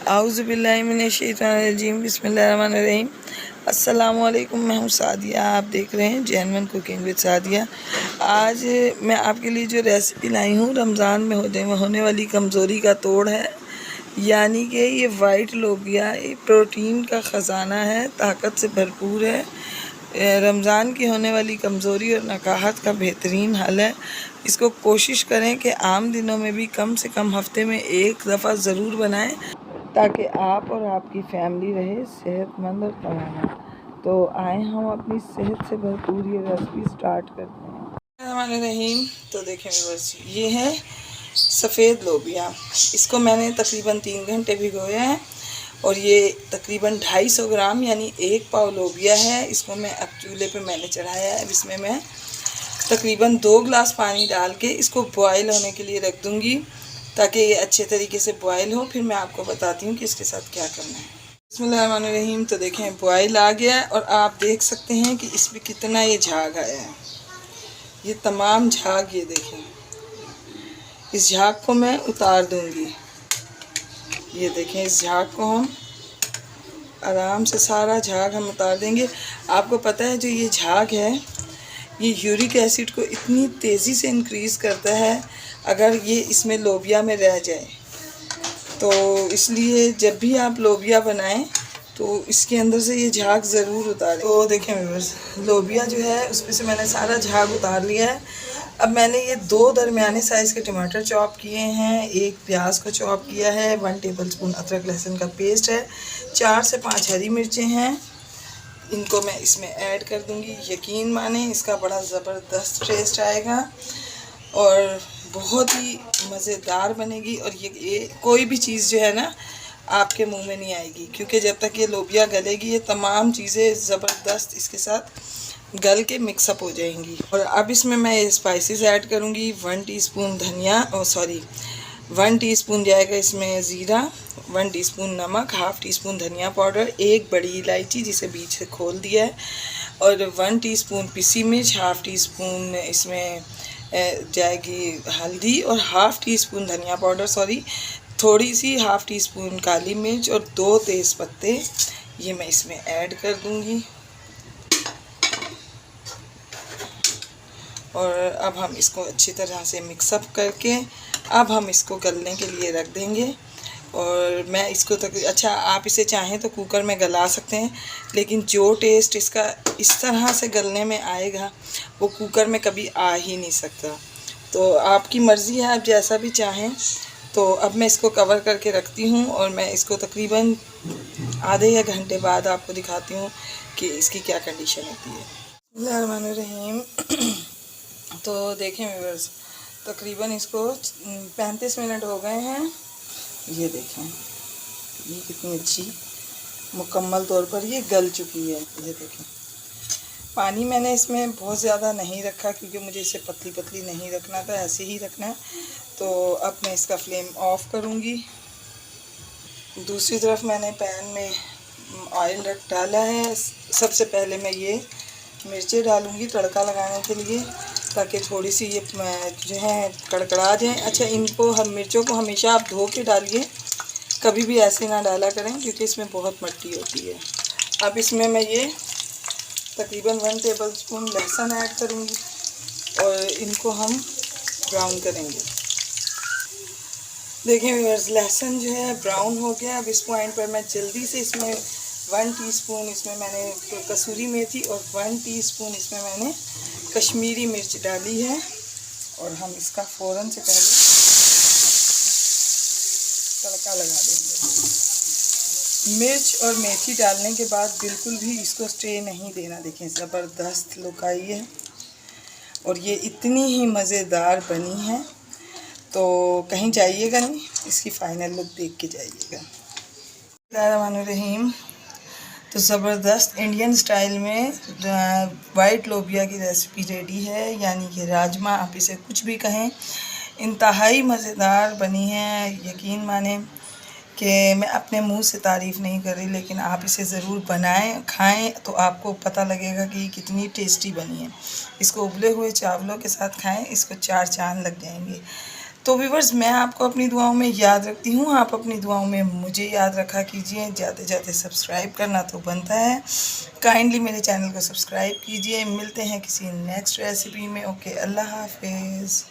आऊज़ुबिल्लाहि मिनश्शैतानिर्रजीम बिस्मिल्लाहिर्रहमानिर्रहीम। अस्सलामुअलैकुम, मैं हूँ सादिया। आप देख रहे हैं जैनवन कुकिंग विद सादिया। आज मैं आपके लिए जो रेसिपी लाई हूँ रमज़ान में होने वाली कमज़ोरी का तोड़ है, यानी कि ये वाइट लोबिया प्रोटीन का ख़जाना है, ताकत से भरपूर है। रमज़ान की होने वाली कमज़ोरी और नकाहत का बेहतरीन हल है। इसको कोशिश करें कि आम दिनों में भी कम से कम हफ्ते में एक दफ़ा ज़रूर बनाएं, ताकि आप और आपकी फैमिली रहे सेहतमंद और तवाना। तो आए हम अपनी सेहत से भरपूर ये रेसिपी स्टार्ट करते हैं। रहीम। तो देखें बस ये है सफ़ेद लोबिया। इसको मैंने तकरीबन 3 घंटे भिगोया है और ये तकरीबन 250 ग्राम यानी 1 पाव लोबिया है। इसको मैं अब चूल्हे पे मैंने चढ़ाया है। अब इसमें मैं तकरीबन 2 गिलास पानी डाल के इसको बॉयल होने के लिए रख दूँगी, ताकि ये अच्छे तरीके से बॉयल हो। फिर मैं आपको बताती हूँ कि इसके साथ क्या करना है। बिस्मिल्लाहिर्रहमानिर्रहीम। तो देखें बॉयल आ गया है और आप देख सकते हैं कि इसमें कितना ये झाग आया है। ये तमाम झाग ये देखें, इस झाग को मैं उतार दूँगी। ये देखें, इस झाग को हम आराम से सारा झाग हम उतार देंगे। आपको पता है जो ये झाग है ये यूरिक एसिड को इतनी तेज़ी से इंक्रीज़ करता है अगर ये इसमें लोबिया में रह जाए। तो इसलिए जब भी आप लोबिया बनाएं तो इसके अंदर से ये झाग ज़रूर उतारें। तो देखें व्यूअर्स, लोबिया जो है उसमें से मैंने सारा झाग उतार लिया है। अब मैंने ये 2 दरमियाने साइज़ के टमाटर चॉप किए हैं, 1 प्याज को चॉप किया है, 1 टेबलस्पून अदरक लहसुन का पेस्ट है, 4 से 5 हरी मिर्चें हैं। इनको मैं इसमें ऐड कर दूंगी। यकीन माने इसका बड़ा ज़बरदस्त टेस्ट आएगा और बहुत ही मज़ेदार बनेगी। और ये कोई भी चीज़ जो है ना आपके मुंह में नहीं आएगी, क्योंकि जब तक ये लोबिया गलेगी ये तमाम चीज़ें ज़बरदस्त इसके साथ गल के मिक्सअप हो जाएंगी। और अब इसमें मैं ये स्पाइसेस ऐड करूँगी। 1 टीस्पून धनिया 1 टीस्पून जाएगा इसमें ज़ीरा, 1 टीस्पून नमक, हाफ़ टी स्पून धनिया पाउडर, 1 बड़ी इलायची जिसे बीच से खोल दिया है, और 1 टीस्पून पिसी मिर्च, हाफ़ टी स्पून इसमें जाएगी हल्दी, और हाफ़ टी स्पून धनिया पाउडर थोड़ी सी हाफ़ टी स्पून काली मिर्च, और 2 तेज़ पत्ते ये मैं इसमें ऐड कर दूंगी। और अब हम इसको अच्छी तरह से मिक्सअप करके अब हम इसको गलने के लिए रख देंगे। और मैं इसको अच्छा, आप इसे चाहें तो कुकर में गला सकते हैं, लेकिन जो टेस्ट इसका इस तरह से गलने में आएगा वो कुकर में कभी आ ही नहीं सकता। तो आपकी मर्ज़ी है, आप जैसा भी चाहें। तो अब मैं इसको कवर करके रखती हूँ और मैं इसको तकरीबन आधे या घंटे बाद आपको दिखाती हूँ कि इसकी क्या कंडीशन होती है। बिस्मिल्लाहिर्रहमानिर्रहीम। तो देखें व्यूअर्स, तकरीबन इसको 35 मिनट हो गए हैं। ये देखें ये कितनी अच्छी मुकम्मल तौर पर ये गल चुकी है। ये देखें, पानी मैंने इसमें बहुत ज़्यादा नहीं रखा क्योंकि मुझे इसे पतली पतली नहीं रखना था, ऐसे ही रखना है। तो अब मैं इसका फ्लेम ऑफ करूँगी। दूसरी तरफ मैंने पैन में ऑयल डाला है। सबसे पहले मैं ये मिर्चें डालूँगी तड़का लगाने के लिए, ताकि थोड़ी सी ये जो है कड़कड़ा जाएँ। अच्छा, इनको हम मिर्चों को हमेशा आप धो के डालिए, कभी भी ऐसे ना डाला करें क्योंकि इसमें बहुत मिट्टी होती है। अब इसमें मैं ये तकरीबन 1 टेबलस्पून लहसुन ऐड करूँगी और इनको हम ब्राउन करेंगे। देखें व्यूअर्स, लहसुन जो है ब्राउन हो गया। अब इस पॉइंट पर मैं जल्दी से इसमें 1 टीस्पून इसमें मैंने कसूरी मेथी और 1 टीस्पून इसमें मैंने कश्मीरी मिर्च डाली है, और हम इसका फ़ौरन से पहले तड़का लगा देंगे। मिर्च और मेथी डालने के बाद बिल्कुल भी इसको स्टे नहीं देना। देखें ज़बरदस्त लुक आई है और ये इतनी ही मज़ेदार बनी है, तो कहीं जाइएगा नहीं, इसकी फ़ाइनल लुक देख के जाइएगा। बिस्मिल्लाहिर्रहमानिर्रहीम। तो ज़बरदस्त इंडियन स्टाइल में वाइट लोबिया की रेसिपी रेडी है, यानी कि राजमा, आप इसे कुछ भी कहें। इंतहाई मज़ेदार बनी है। यकीन माने कि मैं अपने मुंह से तारीफ़ नहीं कर रही, लेकिन आप इसे ज़रूर बनाएं, खाएं, तो आपको पता लगेगा कि कितनी टेस्टी बनी है। इसको उबले हुए चावलों के साथ खाएं, इसको 4 चाँद लग जाएंगे। तो व्यूअर्स, मैं आपको अपनी दुआओं में याद रखती हूँ, आप अपनी दुआओं में मुझे याद रखा कीजिए। जाते जाते सब्सक्राइब करना तो बनता है, काइंडली मेरे चैनल को सब्सक्राइब कीजिए। मिलते हैं किसी नेक्स्ट रेसिपी में। ओके, अल्लाह हाफिज़।